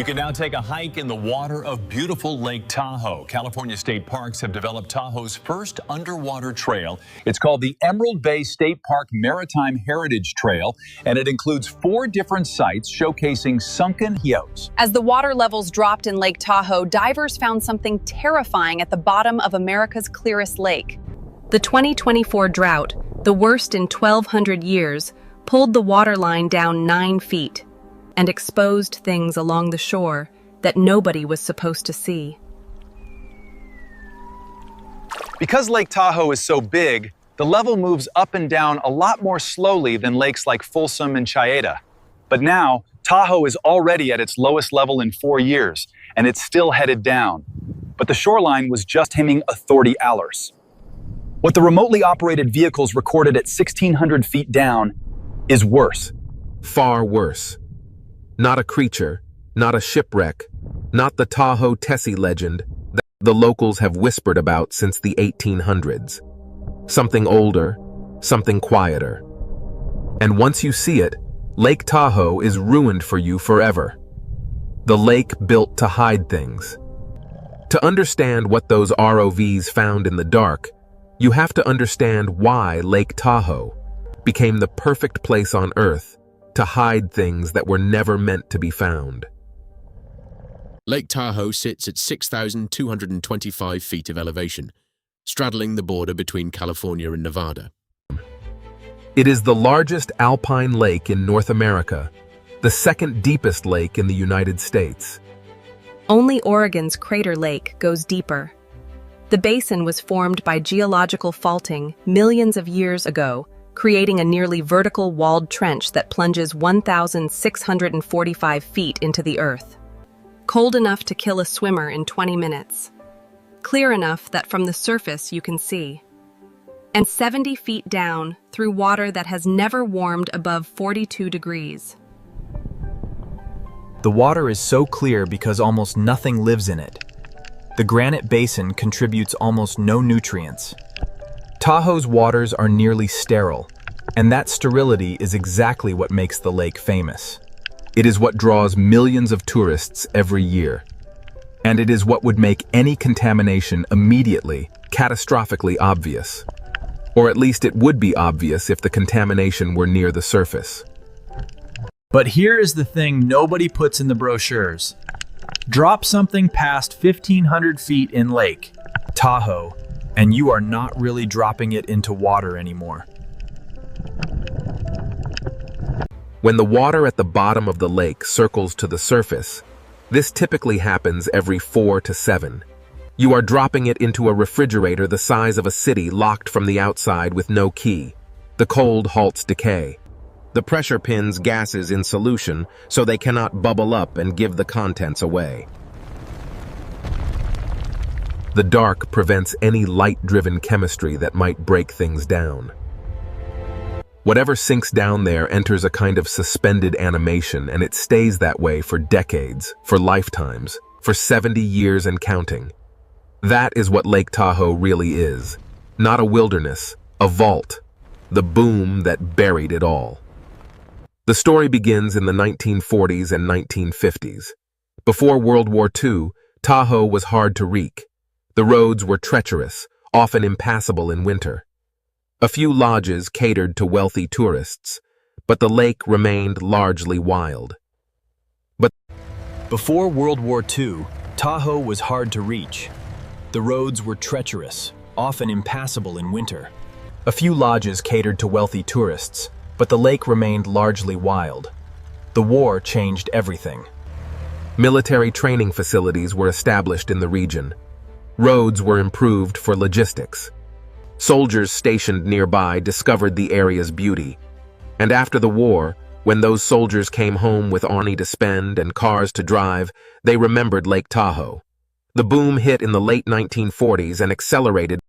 You can now take a hike in the water of beautiful Lake Tahoe. California state parks have developed Tahoe's first underwater trail. It's called the Emerald Bay State Park Maritime Heritage Trail, and it includes 4 different sites showcasing sunken heights. As the water levels dropped in Lake Tahoe, divers found something terrifying at the bottom of America's clearest lake. The 2024 drought, the worst in 1,200 years, pulled the waterline down 9 feet and exposed things along the shore that nobody was supposed to see. Because Lake Tahoe is so big, the level moves up and down a lot more slowly than lakes like Folsom and Chieta. But now, Tahoe is already at its lowest level in 4 years, and it's still headed down. But the shoreline was just hemming a 30 hours. What the remotely operated vehicles recorded at 1,600 feet down is worse. Far worse. Not a creature, not a shipwreck, not the Tahoe Tessie legend that the locals have whispered about since the 1800s. Something older, something quieter. And once you see it, Lake Tahoe is ruined for you forever. The lake built to hide things. To understand what those ROVs found in the dark, you have to understand why Lake Tahoe became the perfect place on Earth to hide things that were never meant to be found. Lake Tahoe sits at 6,225 feet of elevation, straddling the border between California and Nevada. It is the largest alpine lake in North America, the second deepest lake in the United States. Only Oregon's Crater Lake goes deeper. The basin was formed by geological faulting millions of years ago, creating a nearly vertical walled trench that plunges 1,645 feet into the earth. Cold enough to kill a swimmer in 20 minutes. Clear enough that from the surface you can see. And 70 feet down through water that has never warmed above 42 degrees. The water is so clear because almost nothing lives in it. The granite basin contributes almost no nutrients. Tahoe's waters are nearly sterile, and that sterility is exactly what makes the lake famous. It is what draws millions of tourists every year. And it is what would make any contamination immediately, catastrophically obvious. Or at least it would be obvious if the contamination were near the surface. But here is the thing nobody puts in the brochures. Drop something past 1,500 feet in Lake Tahoe, and you are not really dropping it into water anymore. When the water at the bottom of the lake circles to the surface, this typically happens every 4 to 7. You are dropping it into a refrigerator the size of a city locked from the outside with no key. The cold halts decay. The pressure pins gases in solution so they cannot bubble up and give the contents away. The dark prevents any light-driven chemistry that might break things down. Whatever sinks down there enters a kind of suspended animation, and it stays that way for decades, for lifetimes, for 70 years and counting. That is what Lake Tahoe really is. Not a wilderness, a vault. The boom that buried it all. The story begins in the 1940s and 1950s. Before World War II, Tahoe was hard to reach. The roads were treacherous, often impassable in winter. A few lodges catered to wealthy tourists, but the lake remained largely wild. Before World War II, Tahoe was hard to reach. The roads were treacherous, often impassable in winter. A few lodges catered to wealthy tourists, but the lake remained largely wild. The war changed everything. Military training facilities were established in the region. Roads were improved for logistics. Soldiers stationed nearby discovered the area's beauty. And after the war, when those soldiers came home with money to spend and cars to drive, they remembered Lake Tahoe. The boom hit in the late 1940s and accelerated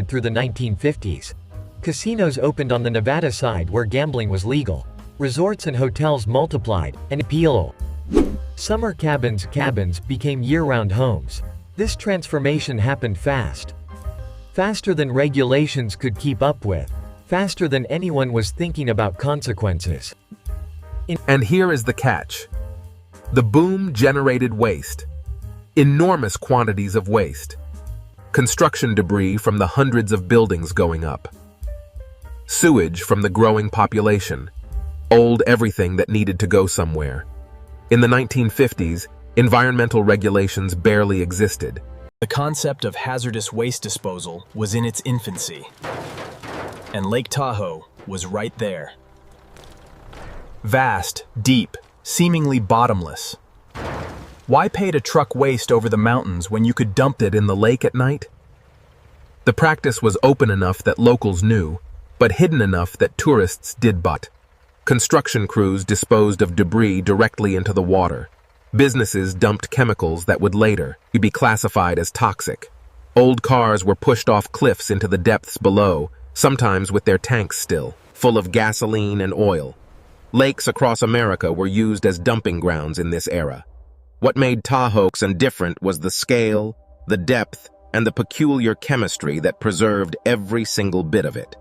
through the 1950s. Casinos opened on the Nevada side where gambling was legal. Resorts and hotels multiplied, and appeal. Summer cabins became year-round homes. This transformation happened fast. Faster than regulations could keep up with. Faster than anyone was thinking about consequences. And here is the catch. The boom generated waste. Enormous quantities of waste. Construction debris from the hundreds of buildings going up. Sewage from the growing population. Old everything that needed to go somewhere. In the 1950s, environmental regulations barely existed. The concept of hazardous waste disposal was in its infancy, and Lake Tahoe was right there. Vast, deep, seemingly bottomless. Why pay to truck waste over the mountains when you could dump it in the lake at night? The practice was open enough that locals knew, but hidden enough that tourists did but. Construction crews disposed of debris directly into the water. Businesses dumped chemicals that would later be classified as toxic. Old cars were pushed off cliffs into the depths below, sometimes with their tanks still, full of gasoline and oil. Lakes across America were used as dumping grounds in this era. What made Tahoe different was the scale, the depth, and the peculiar chemistry that preserved every single bit of it.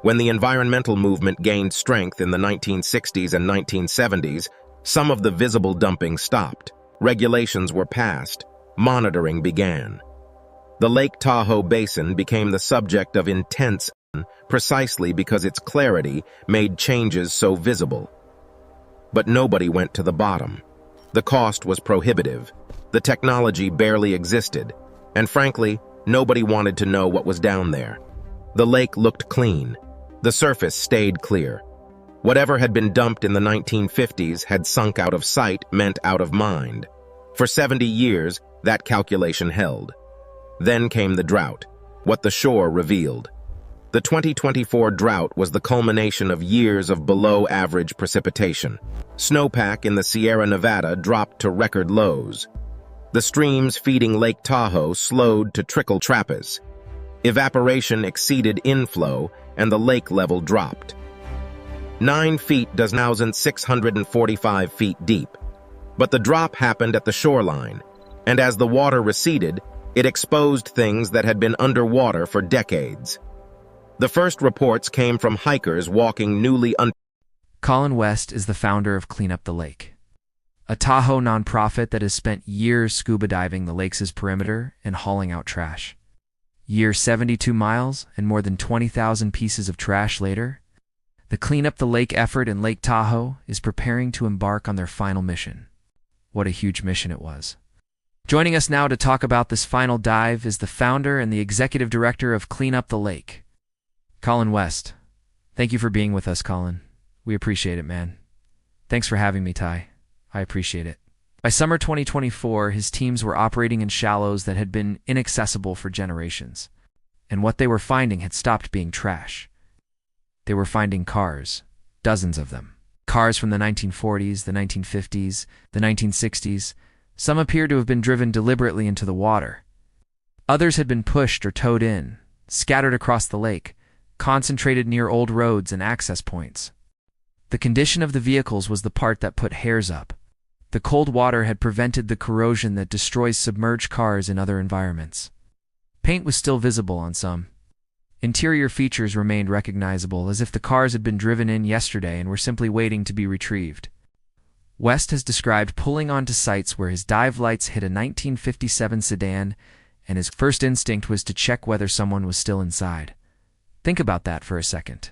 When the environmental movement gained strength in the 1960s and 1970s, some of the visible dumping stopped. Regulations were passed. Monitoring began. The Lake Tahoe Basin became the subject of intense precisely because its clarity made changes so visible. But nobody went to the bottom. The cost was prohibitive. The technology barely existed. And frankly, nobody wanted to know what was down there. The lake looked clean. The surface stayed clear. Whatever had been dumped in the 1950s had sunk out of sight, meant out of mind. For 70 years, that calculation held. Then came the drought, what the shore revealed. The 2024 drought was the culmination of years of below-average precipitation. Snowpack in the Sierra Nevada dropped to record lows. The streams feeding Lake Tahoe slowed to trickle trapeze. Evaporation exceeded inflow, and the lake level dropped. 9 feet does now 645 feet deep. But the drop happened at the shoreline, and as the water receded, it exposed things that had been underwater for decades. The first reports came from hikers walking newly Colin West is the founder of Clean Up the Lake, a Tahoe nonprofit that has spent years scuba diving the lake's perimeter and hauling out trash. Year 72 miles and more than 20,000 pieces of trash later, the Clean Up the Lake effort in Lake Tahoe is preparing to embark on their final mission. What a huge mission it was. Joining us now to talk about this final dive is the founder and the executive director of Clean Up the Lake, Colin West. Thank you for being with us, Colin. We appreciate it, man. Thanks for having me, Ty. I appreciate it. By summer 2024, his teams were operating in shallows that had been inaccessible for generations, and what they were finding had stopped being trash. They were finding cars, dozens of them. Cars from the 1940s, the 1950s, the 1960s. Some appeared to have been driven deliberately into the water. Others had been pushed or towed in, scattered across the lake, concentrated near old roads and access points. The condition of the vehicles was the part that put hairs up. The cold water had prevented the corrosion that destroys submerged cars in other environments. Paint was still visible on some. Interior features remained recognizable, as if the cars had been driven in yesterday and were simply waiting to be retrieved. West has described pulling onto sites where his dive lights hit a 1957 sedan, and his first instinct was to check whether someone was still inside. Think about that for a second.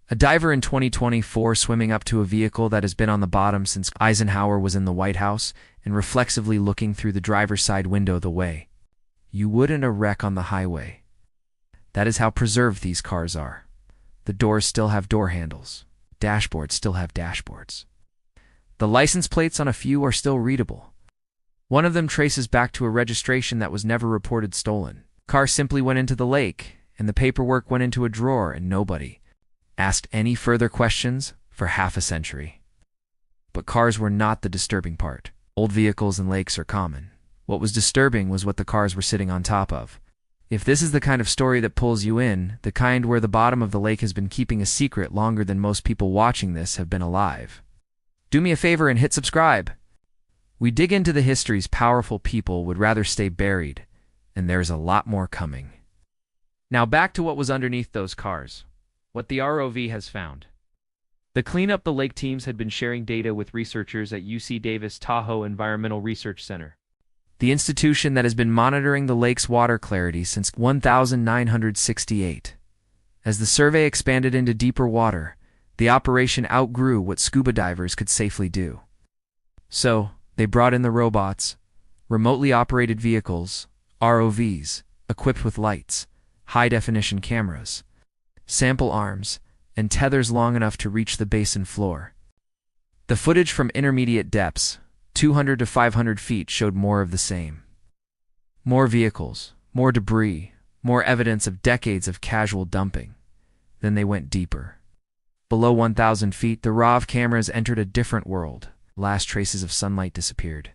A diver in 2024 swimming up to a vehicle that has been on the bottom since Eisenhower was in the White House and reflexively looking through the driver's side window the way you would in a wreck on the highway. That is how preserved these cars are. The doors still have door handles. Dashboards still have dashboards. The license plates on a few are still readable. One of them traces back to a registration that was never reported stolen. Car simply went into the lake, and the paperwork went into a drawer, and nobody asked any further questions for half a century. But cars were not the disturbing part. Old vehicles and lakes are common. What was disturbing was what the cars were sitting on top of. If this is the kind of story that pulls you in, the kind where the bottom of the lake has been keeping a secret longer than most people watching this have been alive, do me a favor and hit subscribe. We dig into the histories powerful people would rather stay buried, and there's a lot more coming. Now back to what was underneath those cars. What the ROV has found. The Clean Up the Lake teams had been sharing data with researchers at UC Davis Tahoe Environmental Research Center, the institution that has been monitoring the lake's water clarity since 1968. As the survey expanded into deeper water, the operation outgrew what scuba divers could safely do. So, they brought in the robots, remotely operated vehicles, ROVs, equipped with lights, high-definition cameras, sample arms, and tethers long enough to reach the basin floor. The footage from intermediate depths, 200 to 500 feet, showed more of the same. More vehicles, more debris, more evidence of decades of casual dumping. Then they went deeper. Below 1,000 feet, the ROV cameras entered a different world. Last traces of sunlight disappeared.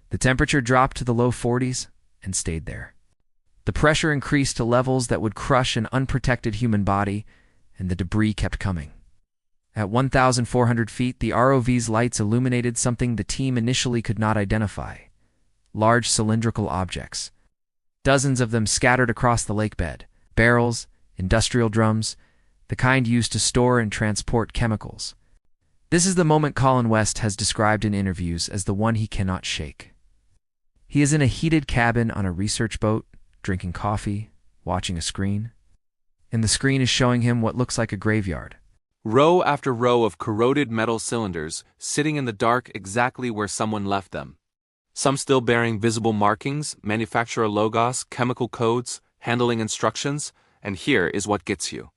The temperature dropped to the low 40s and stayed there. The pressure increased to levels that would crush an unprotected human body, and the debris kept coming. At 1,400 feet, the ROV's lights illuminated something the team initially could not identify: large cylindrical objects. Dozens of them scattered across the lake bed. Barrels, industrial drums, the kind used to store and transport chemicals. This is the moment Colin West has described in interviews as the one he cannot shake. He is in a heated cabin on a research boat, drinking coffee, watching a screen. And the screen is showing him what looks like a graveyard. Row after row of corroded metal cylinders sitting in the dark exactly where someone left them. Some still bearing visible markings, manufacturer logos, chemical codes, handling instructions, and here is what gets you.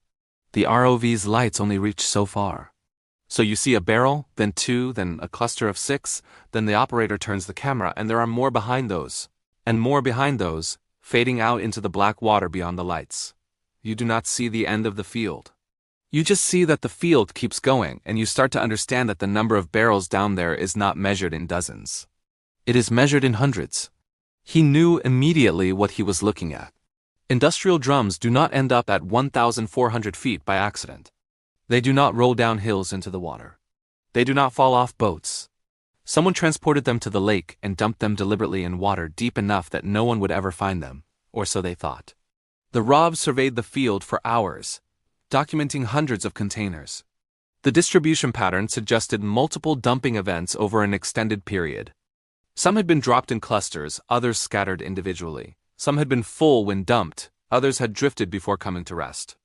The ROV's lights only reach so far. So you see a barrel, then two, then a cluster of 6, then the operator turns the camera and there are more behind those, and more behind those, fading out into the black water beyond the lights. You do not see the end of the field. You just see that the field keeps going, and you start to understand that the number of barrels down there is not measured in dozens. It is measured in hundreds. He knew immediately what he was looking at. Industrial drums do not end up at 1,400 feet by accident. They do not roll down hills into the water. They do not fall off boats. Someone transported them to the lake and dumped them deliberately in water deep enough that no one would ever find them, or so they thought. The ROV surveyed the field for hours, documenting hundreds of containers. The distribution pattern suggested multiple dumping events over an extended period. Some had been dropped in clusters, others scattered individually. Some had been full when dumped, others had drifted before coming to rest.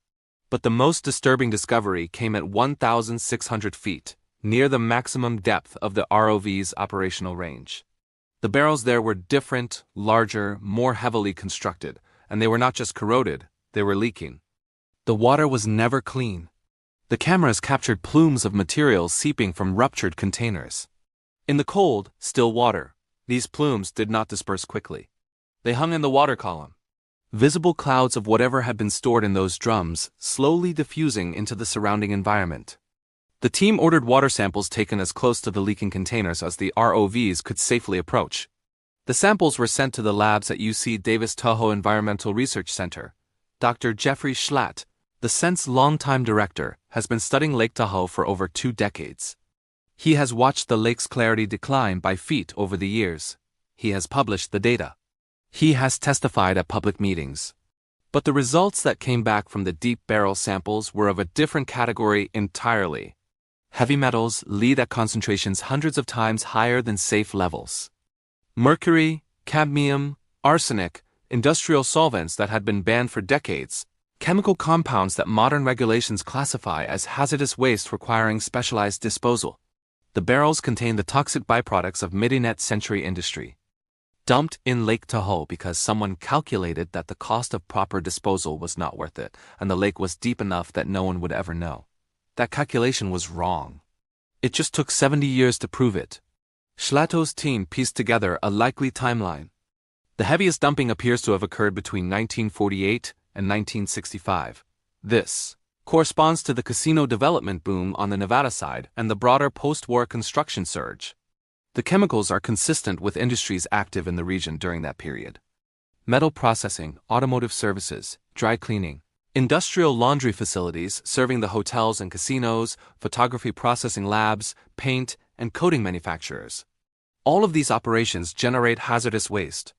But the most disturbing discovery came at 1,600 feet, near the maximum depth of the ROV's operational range. The barrels there were different, larger, more heavily constructed, and they were not just corroded, they were leaking. The water was never clean. The cameras captured plumes of material seeping from ruptured containers. In the cold, still water, these plumes did not disperse quickly. They hung in the water column. Visible clouds of whatever had been stored in those drums, slowly diffusing into the surrounding environment. The team ordered water samples taken as close to the leaking containers as the ROVs could safely approach. The samples were sent to the labs at UC Davis Tahoe Environmental Research Center. Dr. Jeffrey Schlatt, the CENT's longtime director, has been studying Lake Tahoe for over 2 decades. He has watched the lake's clarity decline by feet over the years. He has published the data. He has testified at public meetings. But the results that came back from the deep barrel samples were of a different category entirely. Heavy metals lead at concentrations hundreds of times higher than safe levels. Mercury, cadmium, arsenic, industrial solvents that had been banned for decades, chemical compounds that modern regulations classify as hazardous waste requiring specialized disposal. The barrels contain the toxic byproducts of mid-20th century industry. Dumped in Lake Tahoe because someone calculated that the cost of proper disposal was not worth it, and the lake was deep enough that no one would ever know. That calculation was wrong. It just took 70 years to prove it. Schlatt's team pieced together a likely timeline. The heaviest dumping appears to have occurred between 1948 and 1965. This corresponds to the casino development boom on the Nevada side and the broader post-war construction surge. The chemicals are consistent with industries active in the region during that period. Metal processing, automotive services, dry cleaning, industrial laundry facilities serving the hotels and casinos, photography processing labs, paint, and coating manufacturers. All of these operations generate hazardous waste.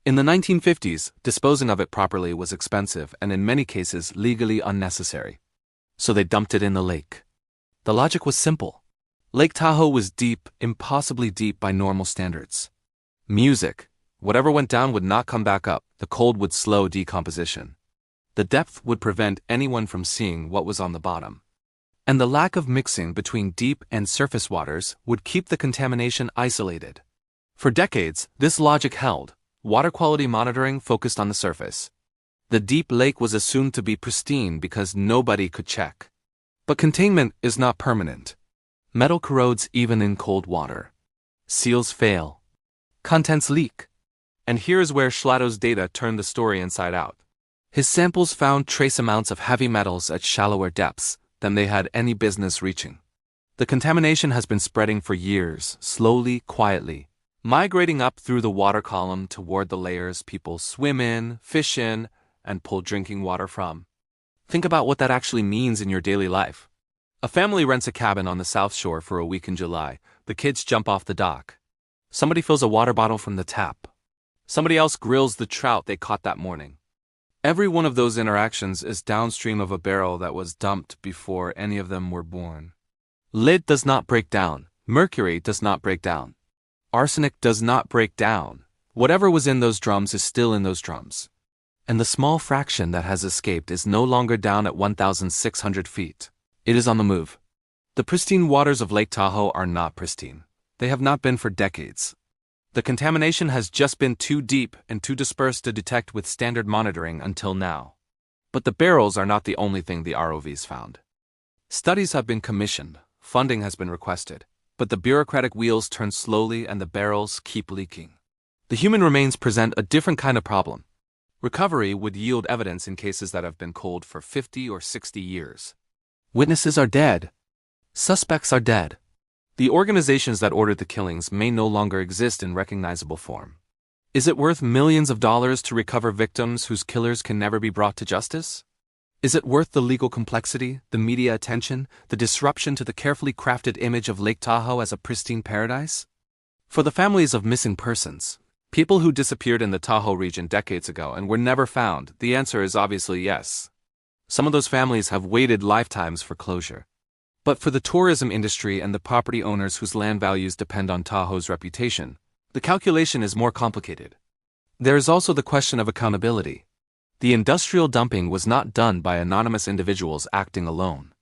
In the 1950s, disposing of it properly was expensive and in many cases legally unnecessary. So they dumped it in the lake. The logic was simple. Lake Tahoe was deep, impossibly deep by normal standards. Music. Whatever went down would not come back up. The cold would slow decomposition. The depth would prevent anyone from seeing what was on the bottom. And the lack of mixing between deep and surface waters would keep the contamination isolated. For decades, this logic held. Water quality monitoring focused on the surface. The deep lake was assumed to be pristine because nobody could check. But containment is not permanent. Metal corrodes even in cold water. Seals fail. Contents leak. And here's where Schlato's data turned the story inside out. His samples found trace amounts of heavy metals at shallower depths than they had any business reaching. The contamination has been spreading for years, slowly, quietly, migrating up through the water column toward the layers people swim in, fish in, and pull drinking water from. Think about what that actually means in your daily life. A family rents a cabin on the South Shore for a week in July. The kids jump off the dock. Somebody fills a water bottle from the tap. Somebody else grills the trout they caught that morning. Every one of those interactions is downstream of a barrel that was dumped before any of them were born. Lead does not break down. Mercury does not break down. Arsenic does not break down. Whatever was in those drums is still in those drums. And the small fraction that has escaped is no longer down at 1,600 feet. It is on the move. The pristine waters of Lake Tahoe are not pristine. They have not been for decades. The contamination has just been too deep and too dispersed to detect with standard monitoring until now. But the barrels are not the only thing the ROVs found. Studies have been commissioned, funding has been requested, but the bureaucratic wheels turn slowly and the barrels keep leaking. The human remains present a different kind of problem. Recovery would yield evidence in cases that have been cold for 50 or 60 years. Witnesses are dead. Suspects are dead. The organizations that ordered the killings may no longer exist in recognizable form. Is it worth millions of dollars to recover victims whose killers can never be brought to justice? Is it worth the legal complexity, the media attention, the disruption to the carefully crafted image of Lake Tahoe as a pristine paradise? For the families of missing persons, people who disappeared in the Tahoe region decades ago and were never found, the answer is obviously yes. Some of those families have waited lifetimes for closure. But for the tourism industry and the property owners whose land values depend on Tahoe's reputation, the calculation is more complicated. There is also the question of accountability. The industrial dumping was not done by anonymous individuals acting alone.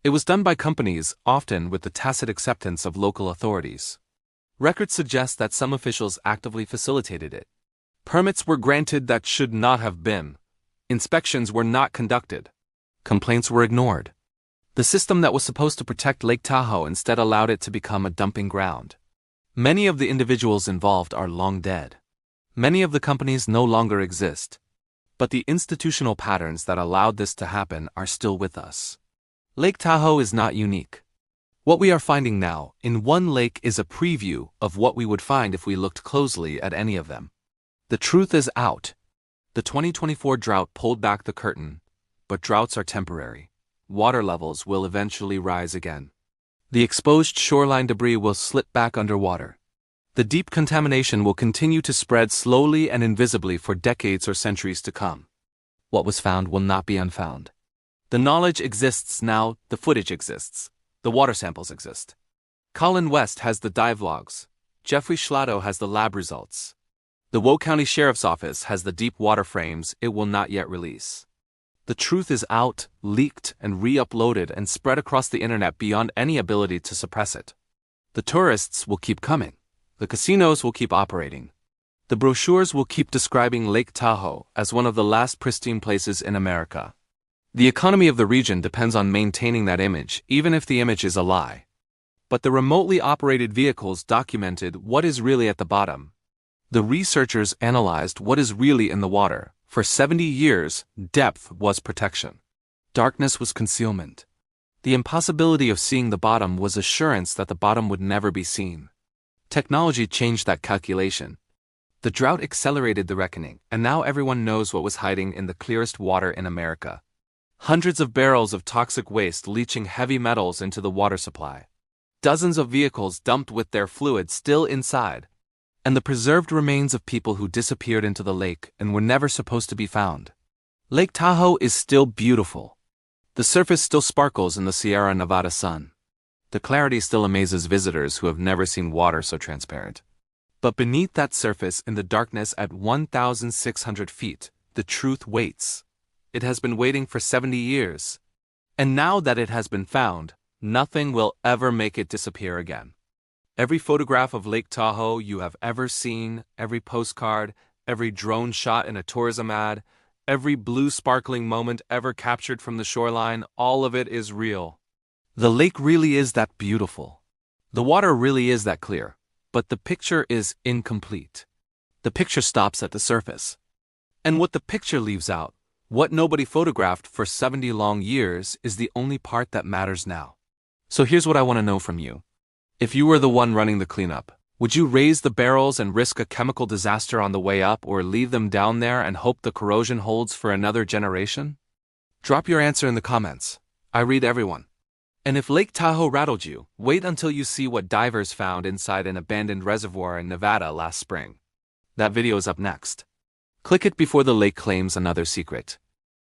It was done by companies, often with the tacit acceptance of local authorities. Records suggest that some officials actively facilitated it. Permits were granted that should not have been. Inspections were not conducted. Complaints were ignored. The system that was supposed to protect Lake Tahoe instead allowed it to become a dumping ground. Many of the individuals involved are long dead. Many of the companies no longer exist. But the institutional patterns that allowed this to happen are still with us. Lake Tahoe is not unique. What we are finding now in one lake is a preview of what we would find if we looked closely at any of them. The truth is out. The 2024 drought pulled back the curtain, but droughts are temporary. Water levels will eventually rise again. The exposed shoreline debris will slip back underwater. The deep contamination will continue to spread slowly and invisibly for decades or centuries to come. What was found will not be unfound. The knowledge exists now, the footage exists. The water samples exist. Colin West has the dive logs. Jeffrey Schlato has the lab results. The Woke County Sheriff's Office has the deep water frames it will not yet release. The truth is out, leaked, and re-uploaded and spread across the internet beyond any ability to suppress it. The tourists will keep coming. The casinos will keep operating. The brochures will keep describing Lake Tahoe as one of the last pristine places in America. The economy of the region depends on maintaining that image, even if the image is a lie. But the remotely operated vehicles documented what is really at the bottom. The researchers analyzed what is really in the water. For 70 years, depth was protection. Darkness was concealment. The impossibility of seeing the bottom was assurance that the bottom would never be seen. Technology changed that calculation. The drought accelerated the reckoning, and now everyone knows what was hiding in the clearest water in America. Hundreds of barrels of toxic waste leaching heavy metals into the water supply. Dozens of vehicles dumped with their fluid still inside. And the preserved remains of people who disappeared into the lake and were never supposed to be found. Lake Tahoe is still beautiful. The surface still sparkles in the Sierra Nevada sun. The clarity still amazes visitors who have never seen water so transparent. But beneath that surface, in the darkness at 1,600 feet, the truth waits. It has been waiting for 70 years. And now that it has been found, nothing will ever make it disappear again. Every photograph of Lake Tahoe you have ever seen, every postcard, every drone shot in a tourism ad, every blue sparkling moment ever captured from the shoreline, all of it is real. The lake really is that beautiful. The water really is that clear. But the picture is incomplete. The picture stops at the surface. And what the picture leaves out, what nobody photographed for 70 long years, is the only part that matters now. So here's what I want to know from you. If you were the one running the cleanup, would you raise the barrels and risk a chemical disaster on the way up, or leave them down there and hope the corrosion holds for another generation? Drop your answer in the comments. I read everyone. And if Lake Tahoe rattled you, wait until you see what divers found inside an abandoned reservoir in Nevada last spring. That video is up next. Click it before the lake claims another secret.